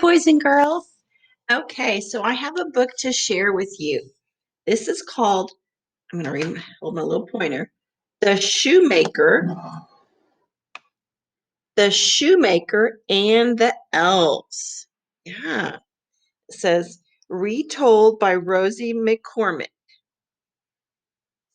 boys and girls. Okay, so I have a book to share with you. This is called, I'm going to hold my little pointer, The Shoemaker, The Shoemaker and the Elves. Yeah, it says retold by Rosie McCormick.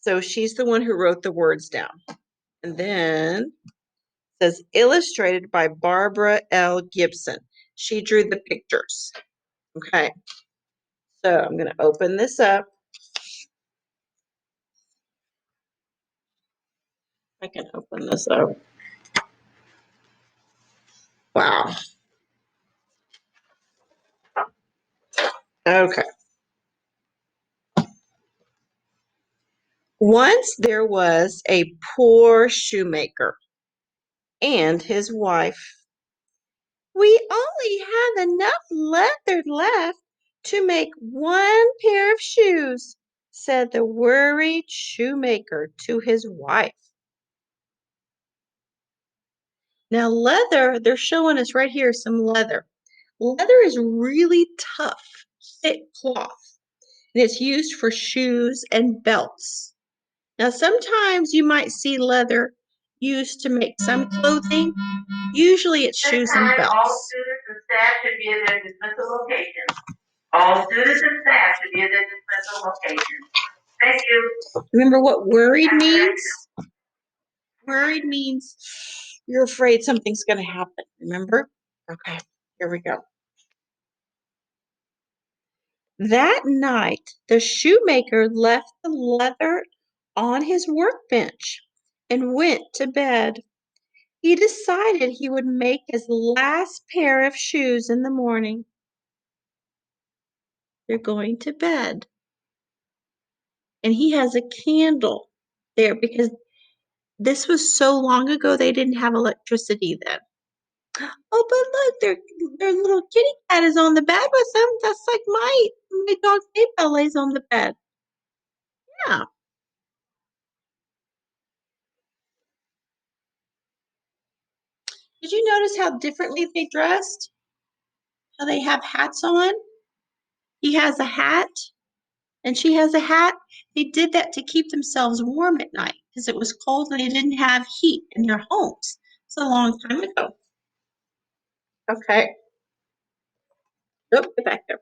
So she's the one who wrote the words down. And then it says illustrated by Barbara L. Gibson. She drew the pictures. Okay, so I'm going to open this up. I can open this up. Wow. Okay. Once there was a poor shoemaker and his wife. We only have enough leather left to make one pair of shoes, said the worried shoemaker to his wife. Now, leather, they're showing us right here some leather. Leather is really tough, thick cloth, and it's used for shoes and belts. Now, sometimes you might see leather used to make some clothing. Usually it's shoes and belts. All students and staff should be at their dismissal location. All students and staff should be at their dismissal location. Thank you. Remember what worried means? Worried means you're afraid something's going to happen. Remember? Okay, here we go. That night, the shoemaker left the leather on his workbench and went to bed. He decided he would make his last pair of shoes in the morning. They're going to bed. And he has a candle there because this was so long ago they didn't have electricity then. Oh, but look, their little kitty cat is on the bed with them. That's like my dog Maybell lays on the bed. Yeah. Did you notice how differently they dressed? How they have hats on? He has a hat and she has a hat. They did that to keep themselves warm at night because it was cold and they didn't have heat in their homes. It's a long time ago. Okay. Oh, get back there.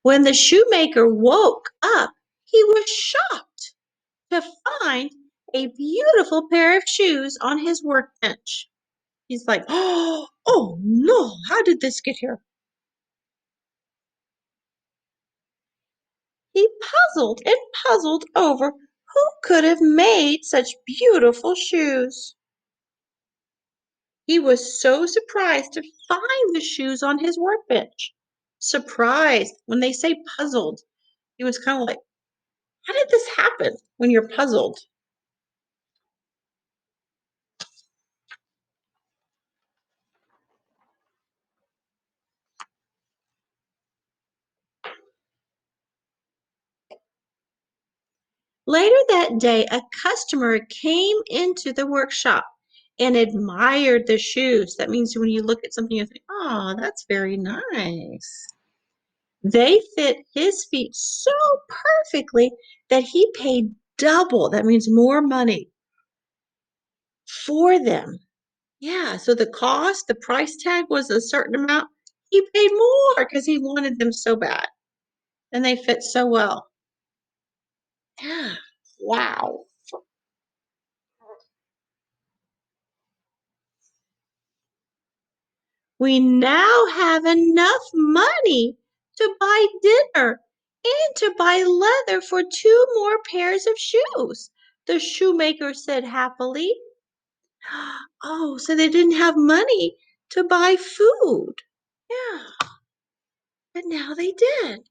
When the shoemaker woke up, he was shocked to find a beautiful pair of shoes on his workbench. He's like, oh no, how did this get here? He puzzled and puzzled over who could have made such beautiful shoes. He was so surprised to find the shoes on his workbench. Surprised. When they say puzzled, he was kind of like, how did this happen when you're puzzled? Later that day, a customer came into the workshop and admired the shoes. That means when you look at something, you think, oh, that's very nice. They fit his feet so perfectly that he paid double. That means more money for them. Yeah, so the price tag was a certain amount. He paid more because he wanted them so bad. And they fit so well. Yeah, wow. We now have enough money to buy dinner and to buy leather for 2 more pairs of shoes, the shoemaker said happily. Oh, so they didn't have money to buy food. Yeah, but now they did.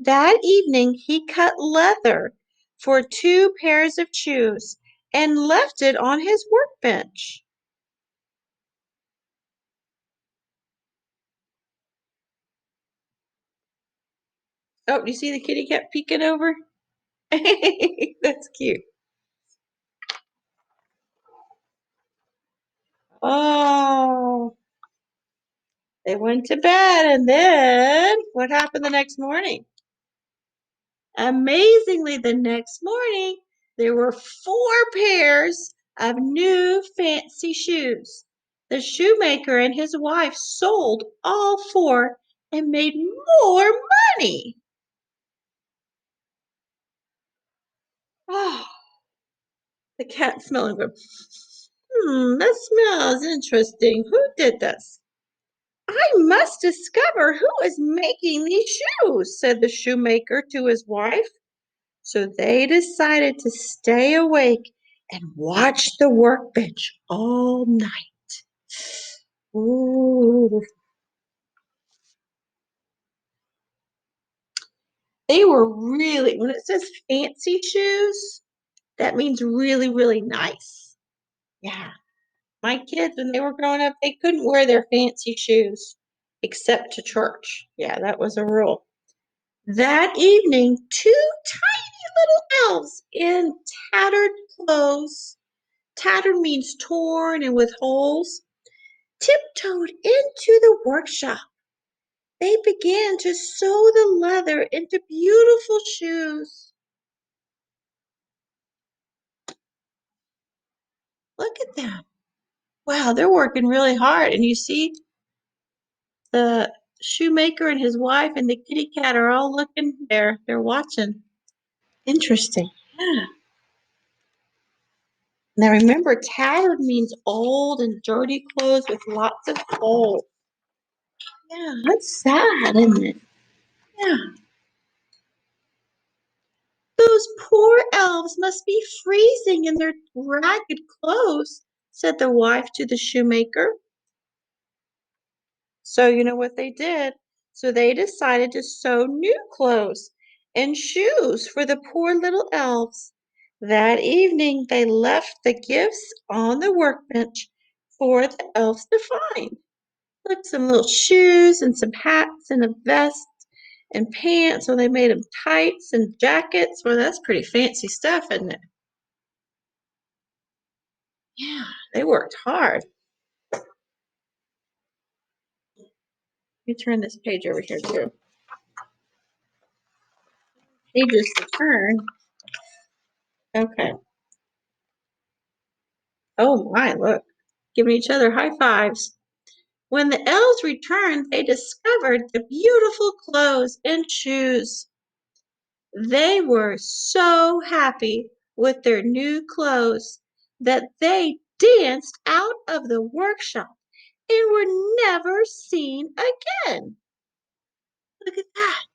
That evening, he cut leather for 2 pairs of shoes and left it on his workbench. Oh, you see the kitty cat peeking over? That's cute. Oh, They went to bed, and then what happened the next morning? Amazingly, the next morning, there were 4 pairs of new fancy shoes. The shoemaker and his wife sold all 4 and made more money. Oh, the cat smelled and go, that smells interesting. Who did this? I must discover who is making these shoes, said the shoemaker to his wife. So they decided to stay awake and watch the workbench all night. Ooh. They were really, when it says fancy shoes, that means really, really nice. Yeah. My kids, when they were growing up, they couldn't wear their fancy shoes except to church. Yeah, that was a rule. That evening, 2 tiny little elves in tattered clothes, tattered means torn and with holes, tiptoed into the workshop. They began to sew the leather into beautiful shoes. Look at them. Wow, they're working really hard. And you see the shoemaker and his wife and the kitty cat are all looking there. They're watching. Interesting. Yeah. Now remember, tattered means old and dirty clothes with lots of holes. Yeah, that's sad, isn't it? Yeah. Those poor elves must be freezing in their ragged clothes, said the wife to the shoemaker. So you know what they did? So they decided to sew new clothes and shoes for the poor little elves. That evening they left the gifts on the workbench for the elves to find. Look, some little shoes and some hats and a vest and pants. So they made them tights and jackets. Well, that's pretty fancy stuff, isn't it? Yeah, they worked hard. Let me turn this page over here too. Pages to turn. Okay. Oh my, look. Giving each other high fives. When the elves returned, they discovered the beautiful clothes and shoes. They were so happy with their new clothes that they danced out of the workshop and were never seen again. Look at that.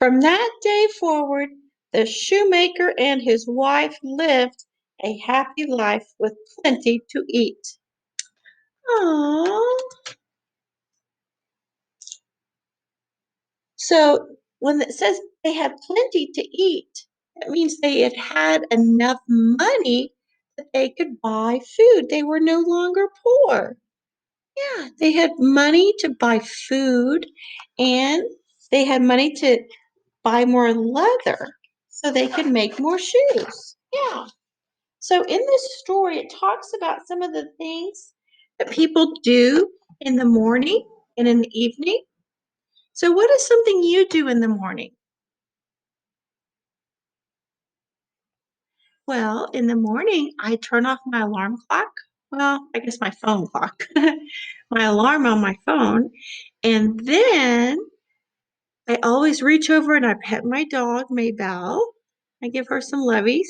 From that day forward, the shoemaker and his wife lived a happy life with plenty to eat. Aww. So when it says they had plenty to eat, that means they had had enough money that they could buy food. They were no longer poor. Yeah, they had money to buy food and they had money to buy more leather so they could make more shoes. Yeah. So in this story, it talks about some of the things that people do in the morning and in the evening. So, what is something you do in the morning? Well, in the morning, I turn off my alarm clock. Well, I guess my phone clock, my alarm on my phone. And then I always reach over and I pet my dog, Maybelle. I give her some lovies.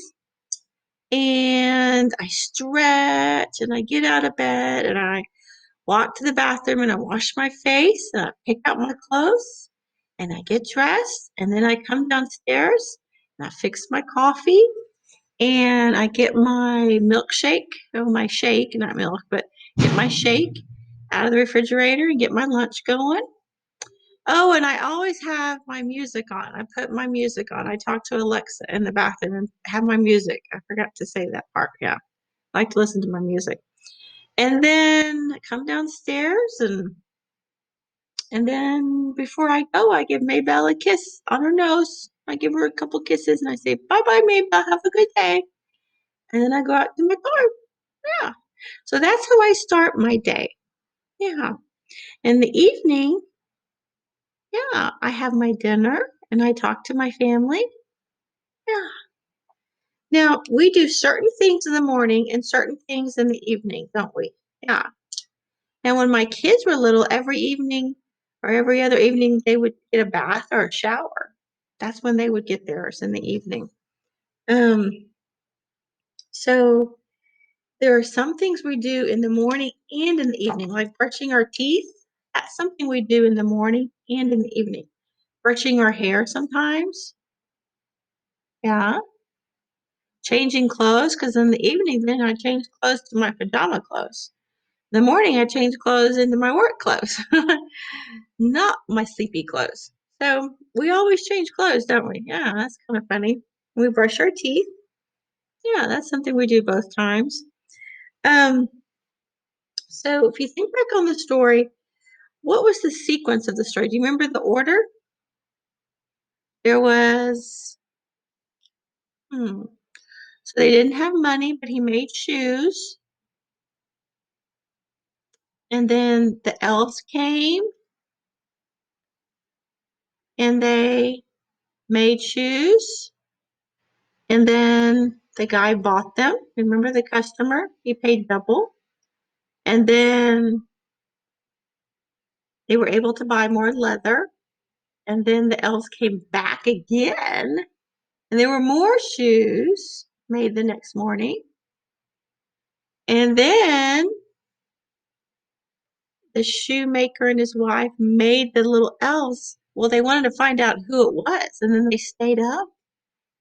And I stretch and I get out of bed and I walk to the bathroom and I wash my face and I pick out my clothes and I get dressed and then I come downstairs and I fix my coffee and I get my milkshake, oh, my shake, not milk, but get my shake out of the refrigerator and get my lunch going. Oh, and I always have my music on. I put my music on. I talk to Alexa in the bathroom and have my music. I forgot to say that part. Yeah. I like to listen to my music. And then I come downstairs and then before I go, I give Maybelle a kiss on her nose. I give her a couple kisses and I say, bye bye, Maybelle. Have a good day. And then I go out to my car. Yeah. So that's how I start my day. Yeah. In the evening, yeah, I have my dinner and I talk to my family. Yeah. Now, we do certain things in the morning and certain things in the evening, don't we? Yeah. And when my kids were little, every evening or every other evening, they would get a bath or a shower. That's when they would get theirs in the evening. Um, so there are some things we do in the morning and in the evening, like brushing our teeth. That's something we do in the morning and in the evening. Brushing our hair sometimes. Yeah. Changing clothes, because in the evening, then I change clothes to my pajama clothes. In the morning, I change clothes into my work clothes, not my sleepy clothes. So we always change clothes, don't we? Yeah, that's kind of funny. We brush our teeth. Yeah, that's something we do both times. Um, so if you think back on the story, what was the sequence of the story? Do you remember the order? There was, so they didn't have money, but he made shoes. And then the elves came and they made shoes. And then the guy bought them. Remember the customer? He paid double. And then they were able to buy more leather. And then the elves came back again. And there were more shoes made the next morning. And then the shoemaker and his wife made the little elves. Well, they wanted to find out who it was. And then they stayed up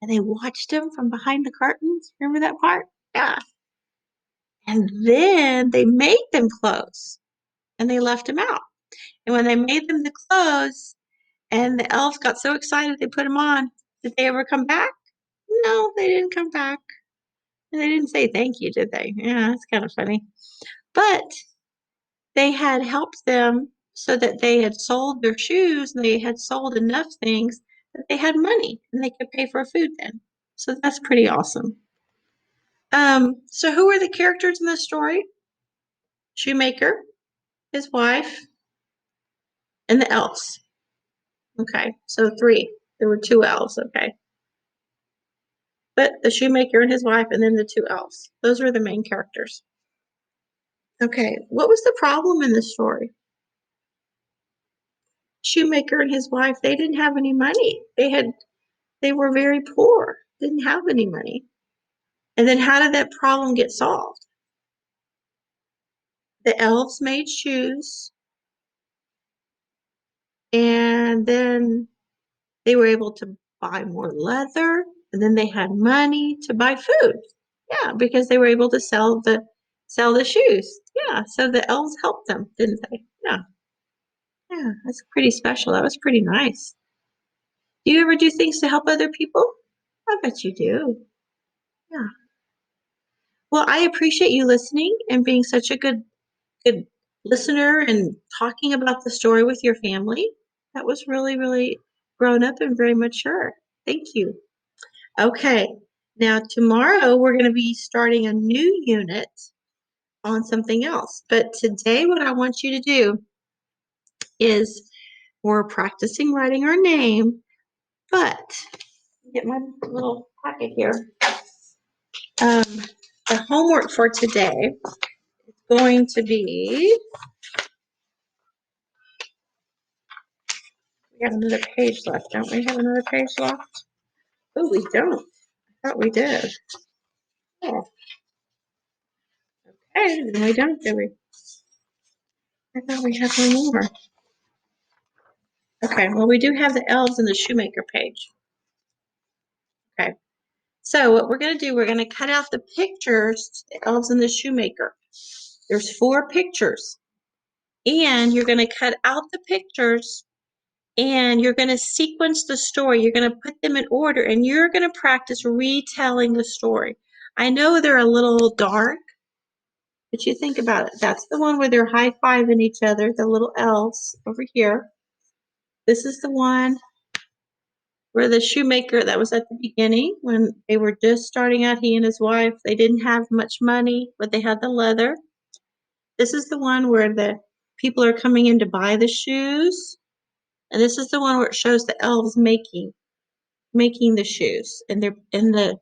and they watched them from behind the curtains. Remember that part? Yeah. And then they made them clothes and they left them out. And when they made them the clothes and the elves got so excited they put them on, did they ever come back? No, they didn't come back. And they didn't say thank you, did they? Yeah, that's kind of funny. But they had helped them so that they had sold their shoes and they had sold enough things that they had money and they could pay for food then. So that's pretty awesome. So who are the characters in this story? Shoemaker, his wife, and the elves. Okay, so three. There were two elves, okay. But the shoemaker and his wife, and then the two elves. Those were the main characters. Okay, what was the problem in the story? Shoemaker and his wife, they didn't have any money. They were very poor, didn't have any money. And then how did that problem get solved? The elves made shoes, and then they were able to buy more leather, and then they had money to buy food. Yeah, because they were able to sell the shoes. Yeah, so the elves helped them, didn't they? Yeah. Yeah, that's pretty special. That was pretty nice. Do you ever do things to help other people? I bet you do. Yeah. Well, I appreciate you listening and being such a good listener and talking about the story with your family. That was really, really grown up and very mature. Thank you. Okay. Now, tomorrow we're going to be starting a new unit on something else. But today, what I want you to do is we're practicing writing our name, but get my little pocket here. The homework for today is going to be, we have another page left, don't we have another page left? Oh, we don't. I thought we did. Oh, okay, then we don't, do we? I thought we had one more. Okay, well, we do have the elves and the shoemaker page. Okay, so what we're going to do, we're going to cut out the pictures, the elves and the shoemaker. There's 4 pictures, and you're going to cut out the pictures and you're going to sequence the story. You're going to put them in order and you're going to practice retelling the story. I know they're a little dark, but you think about it. That's the one where they're high-fiving each other, the little elves over here. This is the one where the shoemaker that was at the beginning when they were just starting out, he and his wife, they didn't have much money, but they had the leather. This is the one where the people are coming in to buy the shoes. And this is the one where it shows the elves making the shoes. And the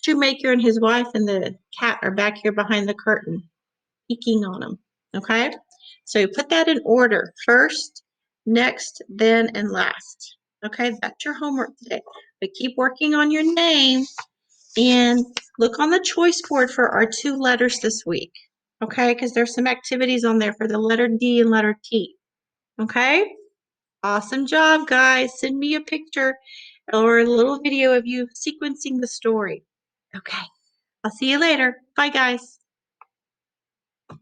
shoemaker and his wife and the cat are back here behind the curtain, peeking on them. Okay? So you put that in order. First, next, then, and last. Okay, that's your homework today. But keep working on your name and look on the choice board for our 2 letters this week. Okay, because there's some activities on there for the letter D and letter T. Okay? Awesome job, guys. Send me a picture or a little video of you sequencing the story. Okay, I'll see you later. Bye, guys.